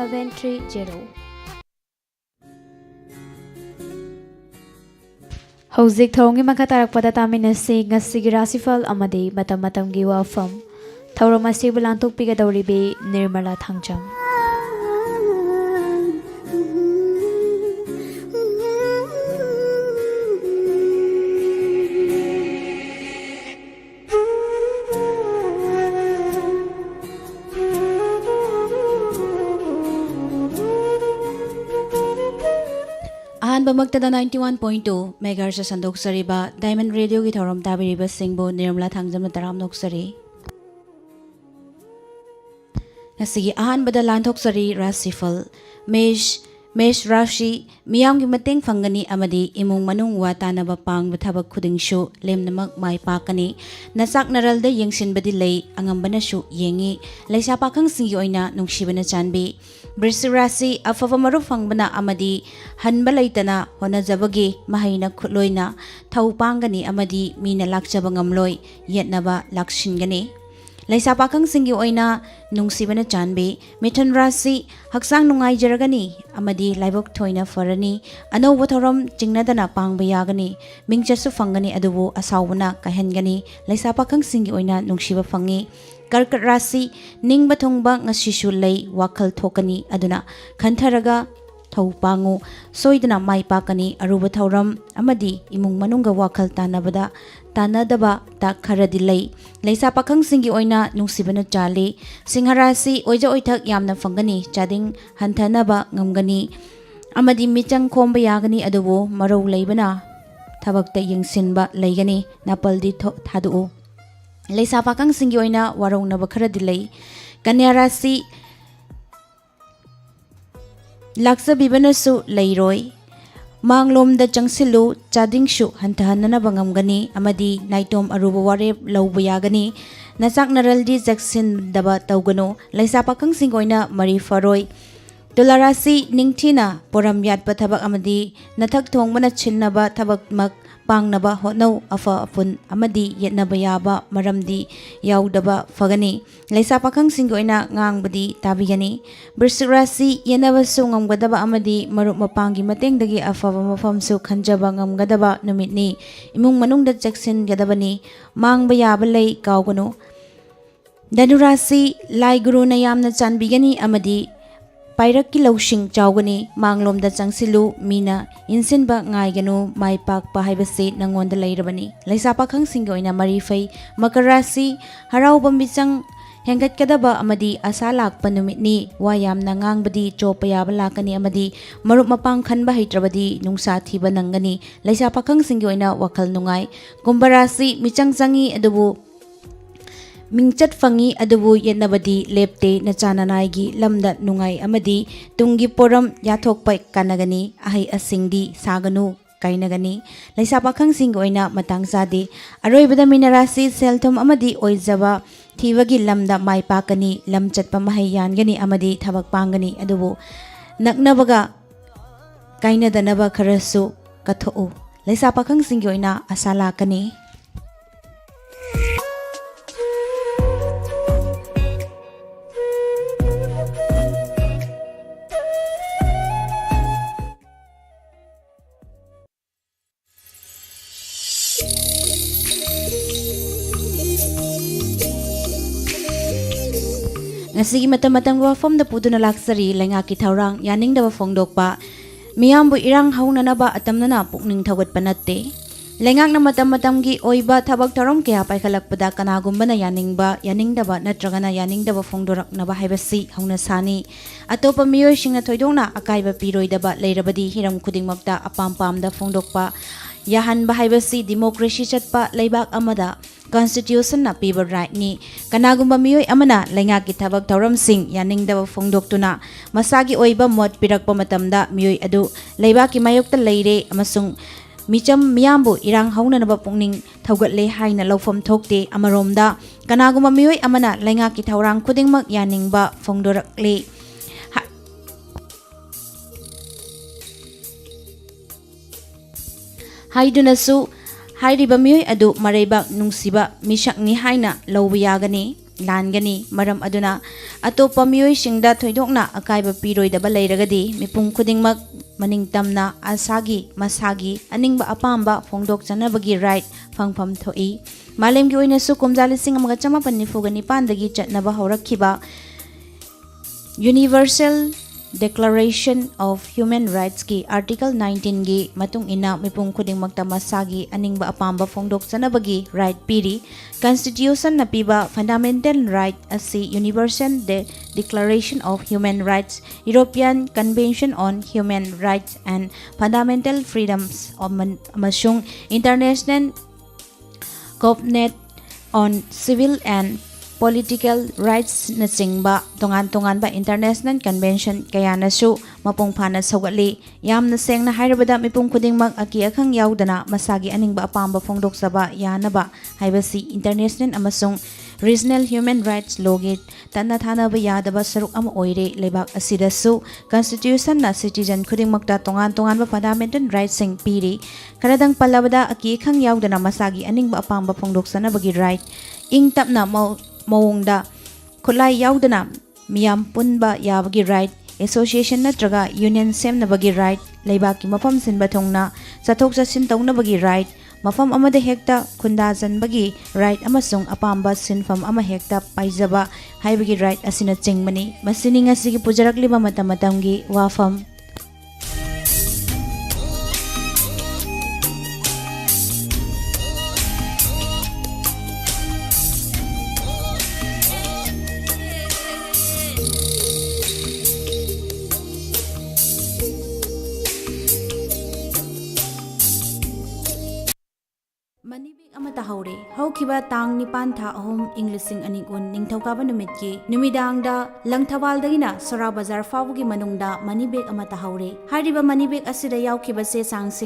730 Hauzik thawongi makha tarakpada taminasi ngasigi Rashi Phal amadi matam matamgi Wapham thawram asibu lanthokpigadawribi Nirmala Thangjam Bamagtada 91.2 megahertz sa sandok sariba Diamond Radio gi thorom tabiriba singbo Nirmala Thangjam na taram noksari Nasigi bada lanthok sari Rashi Phal mesh Rashi miyam gi mateng fangani amadi imung manung wa tanaba pang bathabak khudingsu lemnamak mai pakani nasak naralda yengsinbadi lei angambana su yengi leisa pakhang singi oina nungsibana chanbi Brisi Rashi afava maru fangbana amadi hanba leitana honajabagi mahaina khutloina thaupangani amadi mina lakchaba ngamloi yetnaba lakshingani Laisa pakhang singi oina nungsibana chanbe Mithan Rashi haksang nungai jaragani amadi laibok thoina farani anowa thoram jingnadana pangba yagani mingchasu fangani adubu asawuna kahengani laisa pakhang singi oina nungsiba fangi Karkat Rashi ningba thongba ngasishu lei wakhal thokani aduna khantharaga thaupangu soidana mai pakani aruba thoram amadi imung manunga wakhal tanadaba ta kharadi lei leisa pakhang singi oina nungsibana chali Singharashi oija oithak yamna fangani chading hanthanaba ngamgani amadi michang khomba yagani adubu marau leibana thabakta yengsinba leigani napaldi thadu Leisa pakhang singi oina warongna kharadi lei Kanya Rashi laksa bibanasu leiroi manglomda changsilu chadingshu hantahanana bangamgani amadi naitom aruba ware lauba yagani nasak naraldi jaksin daba taugano leisa pakhang singi oina mari faroi Tula Rashi ningthina poram yatpa thabak amadi nathak thongbana chinnaba thabakmak pangnaba hotnau afa apun amadi yetnaba yaba maramdi yaudaba fagani leisa pakhang singi oina ngangbadi tabigani Brisi Rashi yenaba su ngamgadaba amadi marup mapangi matengdagi afaba mafamsu khanjaba ngamgadaba numitni imung manungda jaksin gadabani mangba yaba lei kawgano Danu Rashi lai guru na yamna chanbigani amadi Pairakki lausing chawgani manglomda changsilu mina insinba ngaiganu mai pakpa haibase nangonda leirabani leisa pakhang singi oina marifai Makar Rashi harauba michang hengatkadaba amadi asa lakpa numitni wayamna ngangbadi chopa yaba lakani amadi marup mapang khanba haitrabadi nungsa thiba nangani leisa pakhang singi oina wakhal nungai Kumbha Rashi michang changi adubu Mingchat fangi adubu yetnabadi lepte nachananaigi lamda nungai amadi tungi poram yathokpai kanagani ahai asingdi saganu kainagani leisa pakhang singi oina matang sade aroibada mina Rashi selthom amadi oijaba thibagi lamda mai pakani lamchatpa mahai yangani amadi thabak pangani adubu naknabaga kainadanaba kharasu kathou leisa pakhang singi oina asala kani Ngasigi matam-matam Wapham da puduna laksari lengaki thaurang yaningdaba fongdokpa miyambu irang haunanaba atamnana pukning thawatpa natte lengak na matam-matamgi oiba thabak tharom kaya paikhalakpada kanagumbana yaningdaba natragana yaningdaba fongdoraknaba haibasi hauna sani atopa miyoy singna thoidongna akaiba piroidaba leirabadi hiram khudingmakta apampamda fongdokpa yahanba haibasi democracy chatpa leibak amada Constitution na piba right ni kanagumba miyoy amana lengaki thabak tawramsing yaningdaba fongdoktuna masagi oiba mot pirakpa matamda miyoy adu leibaki mayokta leire amasung micham miyambu irang haunanaba pungning thawgatle haina lawfam thokte amaromda kanagumba miyoy amana lengaki thawrang khudingmak yaningba fongdorakle haidunasu Hairiba miyoy adu mareibak nungsiba misakni haina lawba yagani ꯂꯥꯟꯒꯅꯤ ꯃꯔꯝ ꯑꯗꯨꯅ ꯑꯇꯣꯞꯄ ꯃꯤꯑꯣꯏꯁꯤꯡꯗ ꯊꯣꯏꯗꯣꯛꯅ ꯑꯀꯥꯏꯕ ꯄꯤꯔꯣꯏꯗꯕ ꯂꯩꯔꯒꯗꯤ ꯃꯤꯄꯨꯝ ꯈꯨꯗꯤꯡꯃꯛ ꯃꯅꯤꯡꯇꯝꯅ ꯃꯁꯥꯒꯤ ꯑꯅꯤꯡꯕ ꯑꯄꯥꯝꯕ ꯐꯣꯡꯗꯣꯛꯆꯅꯕꯒꯤ ꯔꯥꯏꯠ ꯐꯪꯐꯝ ꯊꯣꯛꯏ꯫ ꯃꯥꯂꯦꯝꯒꯤ ꯑꯣꯏꯅꯁꯨ ꯀꯨꯝꯖꯥ 1949ꯗꯒꯤ ꯆꯠꯅꯕ ꯍꯧꯔꯛꯈꯤꯕ ꯌꯨꯅꯤꯚꯔꯁꯦꯜ ꯗꯦꯀ꯭ꯂꯥꯔꯦꯁꯟ ꯑꯣꯐ ꯍ꯭ꯌꯨꯃꯦꯟ ꯔꯥꯏꯠꯁꯀꯤ ꯑꯥꯔꯇꯤꯀꯜ 19ꯒꯤ ꯃꯇꯨꯡ ꯏꯟꯅ ꯃꯤꯄꯨꯝ ꯈꯨꯗꯤꯡꯃꯛꯇ ꯃꯁꯥꯒꯤ ꯑꯅꯤꯡꯕ ꯑꯄꯥꯝꯕ ꯐꯣꯡꯗꯣꯛꯆꯅꯕꯒꯤ ꯔꯥꯏꯠ ꯄꯤꯔꯤ꯫ ꯀꯟꯁꯇꯤꯇ꯭ꯌꯨꯁꯟꯅ ꯄꯤꯕ ꯐꯟꯗꯥꯃꯦꯟꯇꯦꯜ ꯔꯥꯏꯠ ꯑꯁꯤ universal declaration of human rights, European convention on human rights and fundamental freedoms ꯑꯃꯁꯨꯡ international covenant on civil and political ꯔꯥꯏꯠꯁꯅꯆꯤꯡꯕ ꯇꯣꯉꯥꯟ ꯇꯣꯉꯥꯟꯕ ꯏꯟꯇꯔꯅꯦꯁꯅꯦꯜ ꯀꯟꯚꯦꯟꯁꯟ ꯀꯌꯥꯅꯁꯨ ꯃꯄꯨꯡ ꯐꯥꯅ ꯁꯧꯒꯠꯂꯤ꯫ ꯌꯥꯝꯅ ꯁꯦꯡꯅ ꯍꯥꯏꯔꯕꯗ ꯃꯤꯄꯨꯝ ꯈꯨꯗꯤꯡꯃꯛ ꯑꯀꯤ ꯑꯈꯪ ꯌꯥꯎꯗꯅ ꯃꯁꯥꯒꯤ ꯑꯅꯤꯡꯕ ꯑꯄꯥꯝꯕ ꯐꯣꯡꯗꯣꯛꯆꯕ ꯌꯥꯅꯕ ꯍꯥꯏꯕꯁꯤ ꯏꯟꯇꯔꯅꯦꯁꯅꯦꯜ ꯑꯃꯁꯨꯡ ꯔꯤꯖꯅꯦꯜ ꯍ꯭ꯌꯨꯃꯦꯟ ꯔꯥꯏꯠꯁ ꯂꯣꯒꯤ ꯇꯠꯅ ꯊꯥꯅꯕ ꯌꯥꯗꯕ ꯁꯔꯨꯛ ꯑꯃ ꯑꯣꯏꯔꯦ꯫ ꯂꯩꯕꯥꯛ ꯑꯁꯤꯗꯁꯨ ꯀꯟꯁꯇꯤꯇ꯭ꯌꯨꯁꯟꯅ ꯁꯤꯇꯤꯖꯟ ꯈꯨꯗꯤꯡꯃꯛꯇ ꯇꯣꯉꯥꯟ ꯇꯣꯉꯥꯟꯕ ꯐꯟꯗꯥꯃꯦꯟꯇꯦꯜ ꯔꯥꯏꯠꯁꯤꯡ ꯄꯤꯔꯤ꯫ ꯈꯔꯗꯪ ꯄꯜꯂꯕꯗ ꯑꯀꯤ ꯑꯈꯪ ꯌꯥꯎꯗꯅ ꯃꯁꯥꯒꯤ ꯑꯅꯤꯡꯕ ꯑꯄꯥꯝꯕ ꯐꯣꯡꯗꯣꯛꯆꯅꯕꯒꯤ ꯔꯥꯏꯠ, ꯏꯪ ꯇꯞꯅ ꯃꯑꯣꯡꯗ ꯈꯨꯠꯂꯥꯏ ꯌꯥꯎꯗꯅ ꯃꯤꯌꯥꯝ ꯄꯨꯟꯕ ꯌꯥꯕꯒꯤ ꯔꯥꯏꯠ, ꯑꯦꯁꯣꯁꯤꯌꯦꯁꯟ ꯅꯠꯇ꯭ꯔꯒ ꯌꯨꯅꯤꯌꯟ ꯁꯦꯝꯅꯕꯒꯤ ꯔꯥꯏꯠ, ꯂꯩꯕꯥꯛꯀꯤ ꯃꯐꯝ ꯁꯤꯟꯕ ꯊꯨꯡꯅ ꯆꯠꯊꯣꯛ ꯆꯠꯁꯤꯟ ꯇꯧꯅꯕꯒꯤ ꯔꯥꯏꯠ, ꯃꯐꯝ ꯑꯃꯗ ꯍꯦꯛꯇ ꯈꯨꯟꯗꯥꯖꯟꯕꯒꯤ ꯔꯥꯏꯠ ꯑꯃꯁꯨꯡ ꯑꯄꯥꯝꯕ ꯁꯤꯟꯐꯝ ꯑꯃ ꯍꯦꯛꯇ ꯄꯥꯏꯖꯕ ꯍꯥꯏꯕꯒꯤ ꯔꯥꯏꯠ ꯑꯁꯤꯅꯆꯤꯡꯕꯅꯤ꯫ ꯃꯁꯤꯅꯤ ꯉꯁꯤꯒꯤ ꯄꯨꯖꯔꯛꯂꯤꯕ ꯃꯇꯝ ꯃꯇꯝꯒꯤ ꯋꯥꯐꯝ꯫ ꯃꯅꯤꯕꯦꯛ ꯑꯃ ꯇꯥꯍꯧꯔꯦ꯫ ꯍꯧꯈꯤꯕ ꯇꯥꯡ 9/3/2020 ꯅꯤꯡꯊꯧꯀꯥꯕ ꯅꯨꯃꯤꯠꯀꯤ ꯅꯨꯃꯤꯗꯥꯡꯗ ꯂꯪꯊꯕꯥꯜꯗꯒꯤꯅ ꯁꯣꯔꯥ ꯕꯖꯥꯔ ꯐꯥꯎꯕꯒꯤ ꯃꯅꯨꯡꯗ ꯃꯅꯤꯕꯦꯛ ꯑꯃ ꯇꯥꯍꯧꯔꯦ꯫ ꯍꯥꯏꯔꯤꯕ ꯃꯅꯤꯕꯦꯛ ꯑꯁꯤꯗ ꯌꯥꯎꯈꯤꯕ ꯆꯦ ꯆꯥꯡꯁꯤꯡ